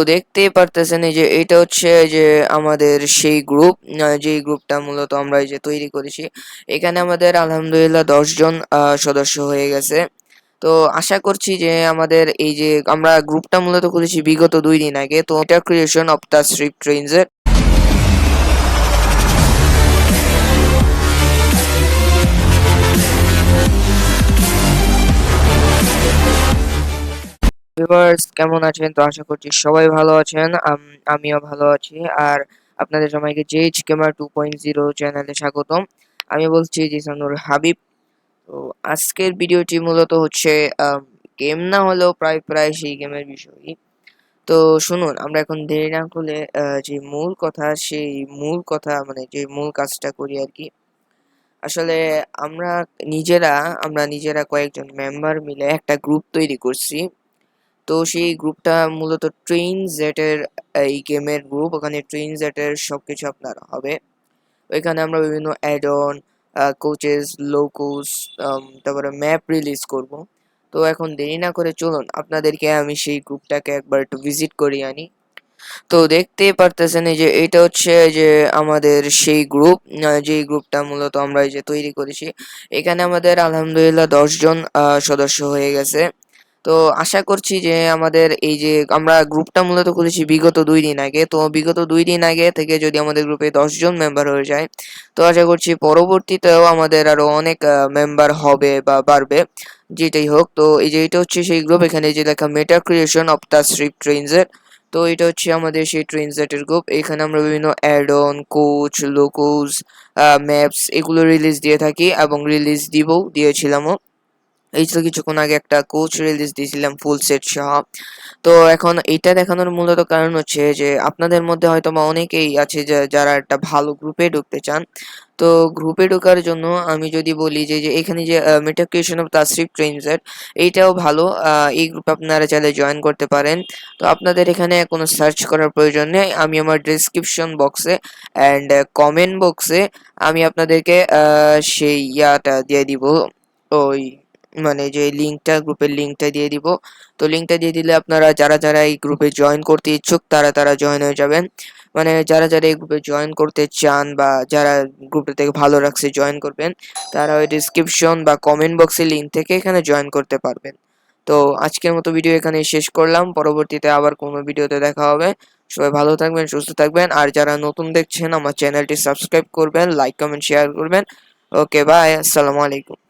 তো দেখতেই পারতেছেন এই যে এটা হচ্ছে যে আমাদের সেই গ্রুপ, যে গ্রুপটা মূলত আমরা এই যে তৈরি করেছি। এখানে আমাদের আলহামদুলিল্লাহ 10 জন সদস্য হয়ে গেছে। তো আশা করছি যে আমাদের এই যে আমরা গ্রুপটা মূলত করেছি বিগত 2 দিন আগে। তো এটা ক্রিয়েশন অফ তাসরিফ ট্রেইনস এর। ভিউয়ার্স কেমন আছেন? তো আশা করছি সবাই ভালো আছেন। আমিও ভালো আছি। আর আপনাদের সবাইকে জেএইচ গেমার 2.0 চ্যানেলে স্বাগতম। আমি বলছি জিসানুর হাবিব। তো আজকের ভিডিওটি মূলত হচ্ছে গেম না হলেও প্রায় সেই গেমের বিষয়ই। তো শুনুন, আমরা এখন দেরি না করলে যে মূল কথা, সেই মূল কথা মানে যে মূল কাজটা করি আর কি। আসলে আমরা আমরা নিজেরা কয়েকজন মেম্বার মিলে একটা গ্রুপ তৈরি করছি। তো সেই গ্রুপটা মূলত ট্রেইন জেটের এই গেমের গ্রুপ। ওখানে ট্রেইন জেটের সবকিছু আপনার হবে। ওইখানে আমরা বিভিন্ন অ্যাড অন, কোচেস, লোকোস, তারপরে ম্যাপ রিলিজ করব। তো এখন দেরি না করে চলুন আপনাদেরকে আমি সেই গ্রুপটাকে একবার একটু ভিজিট করিয়ে আনি। তো দেখতেই পারতেছেন এই যে এটা হচ্ছে যে আমাদের সেই গ্রুপ, যেই গ্রুপটা মূলত আমরা এই যে তৈরি করেছি। এখানে আমাদের আলহামদুলিল্লাহ 10 জন সদস্য হয়ে গেছে। তো আশা করছি যে আমাদের এই যে আমরা গ্রুপটা মূলত করেছি বিগত 2 দিন আগে। তো বিগত 2 দিন আগে থেকে যদি আমাদের গ্রুপে 10 জন মেম্বার হয়ে যায়, তো আশা করছি পরবর্তীতেও আমাদের আরো অনেক মেম্বার হবে বা বাড়বে। যেটাই হোক, তো এই যে এটা হচ্ছে সেই গ্রুপ। এখানে যে লেখা মেটা ক্রিয়েশন অফ তাসরিফ ট্রেইনস এর। তো এটা হচ্ছে আমাদের সেই ট্রেইনসেটের গ্রুপ। এখানে আমরা বিভিন্ন অ্যাড অন, কোচ, লোকোস, ম্যাপস এগুলো রিলিজ দিয়ে থাকি এবং রিলিজ দিয়েছিলামও। এই তো কিছুক্ষণ আগে একটা কোচ রিলিজ দিয়েছিলাম ফুল সেট সহ। তো এখন এটা দেখানোর মূলত কারণ হচ্ছে যে আপনাদের মধ্যে হয়তো বা অনেকেই আছে যারা একটা ভালো গ্রুপে ঢুকতে চান। তো গ্রুপে ঢোকার জন্য আমি যদি বলি যে এখানে যে মেটা ক্রিয়েশন অফ তাসরিফ ট্রেইনসেট, এইটাও ভালো। এই গ্রুপে আপনারা চাইলে জয়েন করতে পারেন। তো আপনাদের এখানে কোনো সার্চ করার প্রয়োজন নেই। আমি আমার ডেসক্রিপশন বক্সে অ্যান্ড কমেন্ট বক্সে আমি আপনাদেরকে সেই ইয়াটা দিয়ে দিব, ওই মানে যে লিঙ্কটা, গ্রুপের লিঙ্কটা দিয়ে দিব। তো লিঙ্কটা দিয়ে দিলে আপনারা যারা এই গ্রুপে জয়েন করতে ইচ্ছুক তারা জয়েন হয়ে যাবেন। মানে যারা এই গ্রুপে জয়েন করতে চান বা যারা গ্রুপটা থেকে ভালো রাখছে জয়েন করবেন, তারা ওই ডিসক্রিপশন বা কমেন্ট বক্সের লিঙ্ক থেকে এখানে জয়েন করতে পারবেন। তো আজকের মতো ভিডিও এখানে শেষ করলাম। পরবর্তীতে আবার কোনো ভিডিওতে দেখা হবে। সবাই ভালো থাকবেন, সুস্থ থাকবেন। আর যারা নতুন দেখছেন আমার চ্যানেলটি সাবস্ক্রাইব করবেন, লাইক কমেন্ট শেয়ার করবেন। ওকে বাই, আসসালামু আলাইকুম।